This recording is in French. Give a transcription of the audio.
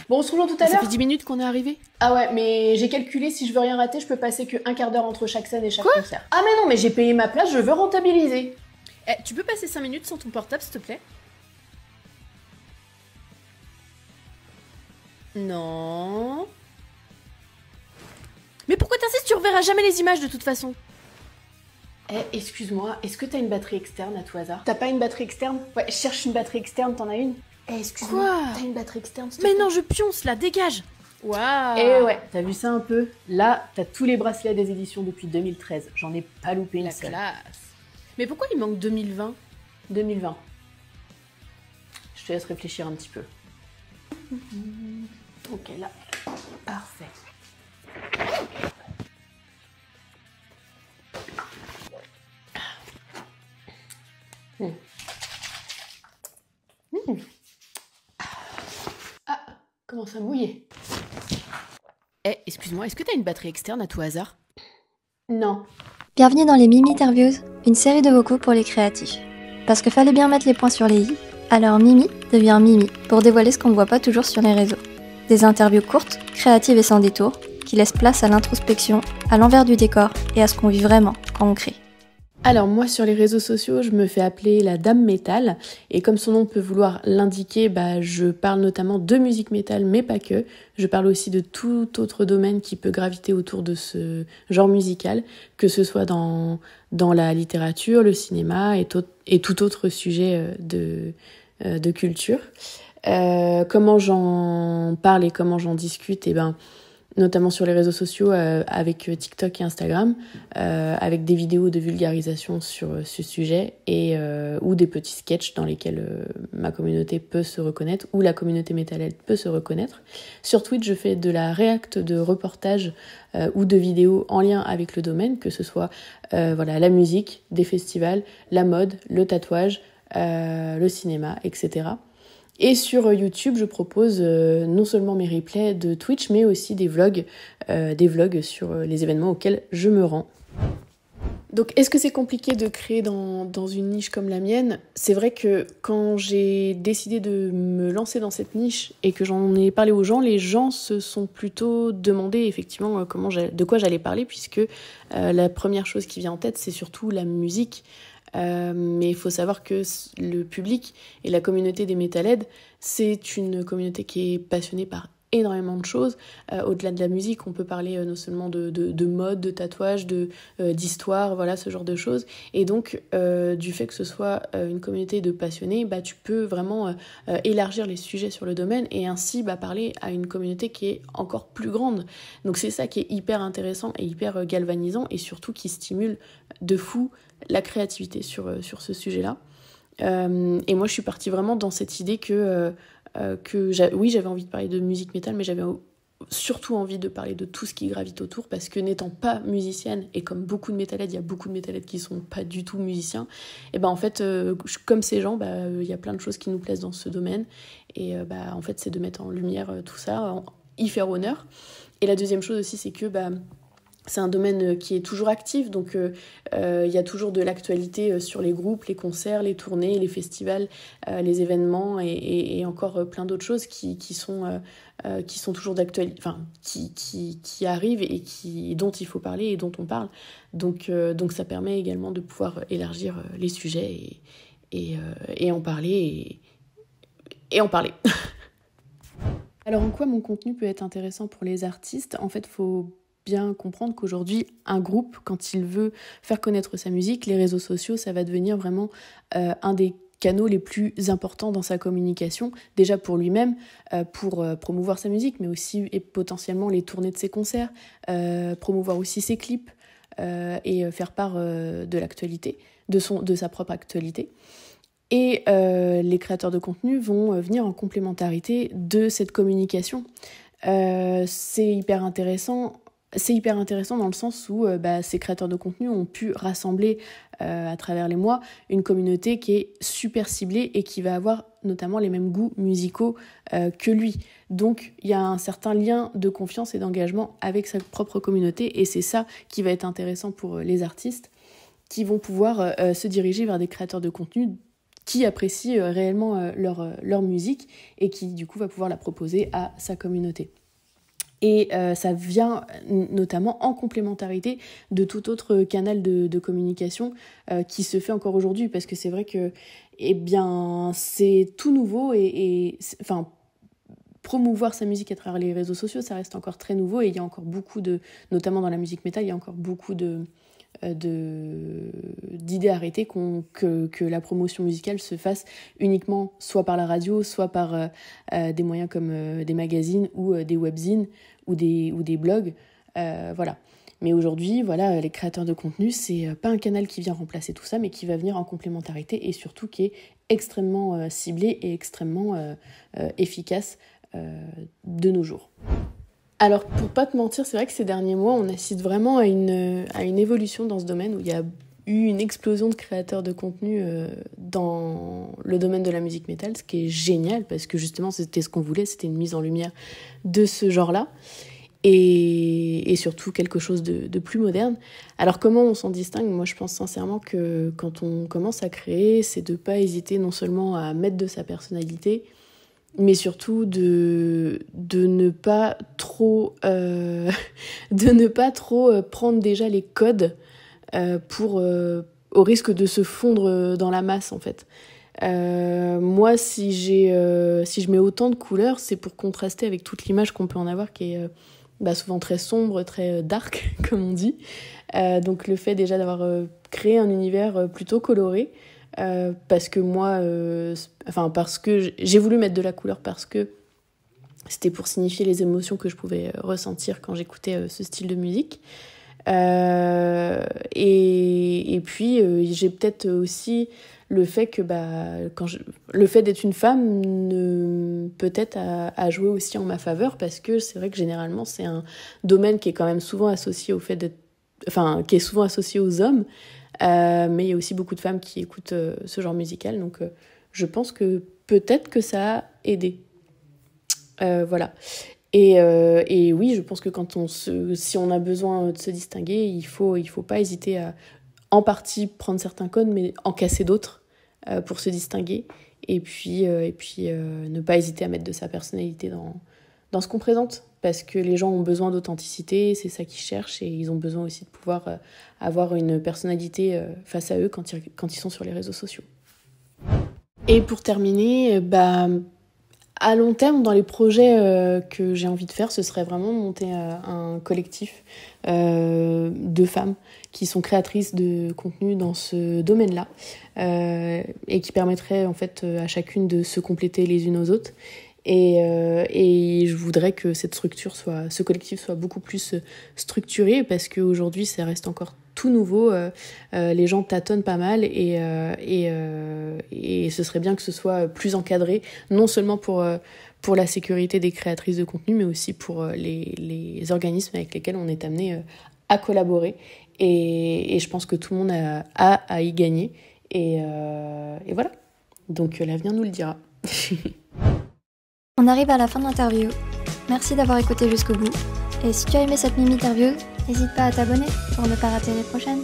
Bon, on se rejoint tout à Ça l'heure. fait 10 minutes qu'on est arrivé. Ah ouais, mais j'ai calculé, si je veux rien rater, je peux passer que un quart d'heure entre chaque scène et chaque concert. Ah mais non, mais j'ai payé ma place, je veux rentabiliser. Tu peux passer 5 minutes sans ton portable, s'il te plaît? Non. Mais pourquoi t'insistes? Tu reverras jamais les images de toute façon. Excuse-moi, est-ce que t'as une batterie externe à tout hasard? T'as pas une batterie externe? Ouais, je cherche une batterie externe, t'en as une? Excuse-moi, Quoi? t'as une batterie externe, s'il te Mais plaît? non, je pionce là, dégage. Waouh. Ouais, t'as vu ça un peu? Là, t'as tous les bracelets des éditions depuis 2013. J'en ai pas loupé une La seule. classe. Mais pourquoi il manque 2020? 2020. Je te laisse réfléchir un petit peu. Ok, là. Parfait. Ah, commence à mouiller. Excuse-moi, est-ce que t'as une batterie externe à tout hasard? Non. Bienvenue dans les Mimi Interviews, une série de vocaux pour les créatifs. Parce que fallait bien mettre les points sur les i, alors Mimi devient Mimi pour dévoiler ce qu'on ne voit pas toujours sur les réseaux. Des interviews courtes, créatives et sans détour, qui laissent place à l'introspection, à l'envers du décor et à ce qu'on vit vraiment quand on crée. Alors moi sur les réseaux sociaux, je me fais appeler la Dame Métal et comme son nom peut vouloir l'indiquer, je parle notamment de musique métal mais pas que. Je parle aussi de tout autre domaine qui peut graviter autour de ce genre musical, que ce soit dans la littérature, le cinéma et tout autre sujet de culture. Comment j'en parle et comment j'en discute, notamment sur les réseaux sociaux avec TikTok et Instagram, avec des vidéos de vulgarisation sur ce sujet ou des petits sketchs dans lesquels ma communauté peut se reconnaître ou la communauté métalhead peut se reconnaître. Sur Twitch, je fais de la réact de reportages ou de vidéos en lien avec le domaine, que ce soit la musique, des festivals, la mode, le tatouage, le cinéma, etc. Et sur YouTube, je propose non seulement mes replays de Twitch, mais aussi des vlogs sur les événements auxquels je me rends. Donc, est-ce que c'est compliqué de créer dans une niche comme la mienne? C'est vrai que quand j'ai décidé de me lancer dans cette niche et que j'en ai parlé aux gens, les gens se sont plutôt demandé effectivement de quoi j'allais parler, puisque la première chose qui vient en tête, c'est surtout la musique. Mais il faut savoir que le public et la communauté des metalheads, c'est une communauté qui est passionnée par énormément de choses. Au-delà de la musique, on peut parler non seulement de mode, de tatouage, d'histoire, voilà, ce genre de choses. Et donc, du fait que ce soit une communauté de passionnés, tu peux vraiment élargir les sujets sur le domaine et ainsi parler à une communauté qui est encore plus grande. Donc c'est ça qui est hyper intéressant et hyper galvanisant et surtout qui stimule de fou la créativité sur ce sujet-là. Et moi, je suis partie vraiment dans cette idée que j'avais envie de parler de musique métal, mais j'avais surtout envie de parler de tout ce qui gravite autour, parce que n'étant pas musicienne, et comme beaucoup de métalheads, il y a beaucoup de métalheads qui sont pas du tout musiciens, et en fait, comme ces gens, il y a plein de choses qui nous plaisent dans ce domaine, et en fait, c'est de mettre en lumière tout ça, y faire honneur. Et la deuxième chose aussi, c'est que c'est un domaine qui est toujours actif, donc il y a toujours de l'actualité sur les groupes, les concerts, les tournées, les festivals, les événements et encore plein d'autres choses qui sont toujours d'actualité, enfin qui arrivent et dont il faut parler et dont on parle. Donc ça permet également de pouvoir élargir les sujets et en parler et en parler. Alors en quoi mon contenu peut être intéressant pour les artistes? En fait, faut bien comprendre qu'aujourd'hui, un groupe, quand il veut faire connaître sa musique, les réseaux sociaux, ça va devenir vraiment un des canaux les plus importants dans sa communication, déjà pour lui-même, pour promouvoir sa musique, mais aussi et potentiellement les tournées de ses concerts, promouvoir aussi ses clips et faire part de l'actualité, de sa propre actualité. Et les créateurs de contenu vont venir en complémentarité de cette communication. C'est hyper intéressant dans le sens où ces créateurs de contenu ont pu rassembler à travers les mois une communauté qui est super ciblée et qui va avoir notamment les mêmes goûts musicaux que lui. Donc il y a un certain lien de confiance et d'engagement avec sa propre communauté et c'est ça qui va être intéressant pour les artistes qui vont pouvoir se diriger vers des créateurs de contenu qui apprécie réellement leur musique et qui du coup va pouvoir la proposer à sa communauté. Et ça vient notamment en complémentarité de tout autre canal de communication qui se fait encore aujourd'hui, parce que c'est vrai que c'est tout nouveau enfin, promouvoir sa musique à travers les réseaux sociaux, ça reste encore très nouveau, et il y a encore beaucoup notamment dans la musique métal, il y a encore beaucoup d'idées arrêtées que la promotion musicale se fasse uniquement soit par la radio, soit par des moyens comme des magazines ou des webzines ou des blogs, voilà. Mais aujourd'hui, voilà, les créateurs de contenu, c'est pas un canal qui vient remplacer tout ça, mais qui va venir en complémentarité et surtout qui est extrêmement ciblé et extrêmement efficace de nos jours. Alors, pour pas te mentir, c'est vrai que ces derniers mois, on assiste vraiment à une évolution dans ce domaine où il y a eu une explosion de créateurs de contenu dans le domaine de la musique métal, ce qui est génial parce que justement, c'était ce qu'on voulait, c'était une mise en lumière de ce genre-là et surtout quelque chose de plus moderne. Alors, comment on s'en distingue ? Moi, je pense sincèrement que quand on commence à créer, c'est de pas hésiter non seulement à mettre de sa personnalité, mais surtout de ne pas trop prendre déjà les codes au risque de se fondre dans la masse en fait. Moi, si je mets autant de couleurs, c'est pour contraster avec toute l'image qu'on peut en avoir qui est souvent très sombre, très dark comme on dit. Donc le fait déjà d'avoir créé un univers plutôt coloré, parce que moi, parce que j'ai voulu mettre de la couleur parce que c'était pour signifier les émotions que je pouvais ressentir quand j'écoutais ce style de musique. Et puis j'ai peut-être aussi le fait que le fait d'être une femme peut-être a joué aussi en ma faveur, parce que c'est vrai que généralement c'est un domaine qui est quand même souvent associé qui est souvent associé aux hommes. Mais il y a aussi beaucoup de femmes qui écoutent ce genre musical, donc je pense que peut-être que ça a aidé. Voilà. Et oui, je pense que si on a besoin de se distinguer, il faut pas hésiter à en partie prendre certains codes, mais en casser d'autres pour se distinguer. Et puis ne pas hésiter à mettre de sa personnalité dans ce qu'on présente, parce que les gens ont besoin d'authenticité, c'est ça qu'ils cherchent, et ils ont besoin aussi de pouvoir avoir une personnalité face à eux quand ils sont sur les réseaux sociaux. Et pour terminer, à long terme, dans les projets que j'ai envie de faire, ce serait vraiment de monter un collectif de femmes qui sont créatrices de contenu dans ce domaine-là, et qui permettrait en fait à chacune de se compléter les unes aux autres. Et je voudrais que ce collectif soit beaucoup plus structuré, parce qu'aujourd'hui ça reste encore tout nouveau, les gens tâtonnent pas mal, et ce serait bien que ce soit plus encadré, non seulement pour la sécurité des créatrices de contenu, mais aussi pour les organismes avec lesquels on est amené à collaborer, et je pense que tout le monde a à y gagner, et voilà, donc l'avenir nous le dira. On arrive à la fin de l'interview. Merci d'avoir écouté jusqu'au bout. Et si tu as aimé cette mini-interview, n'hésite pas à t'abonner pour ne pas rater les prochaines.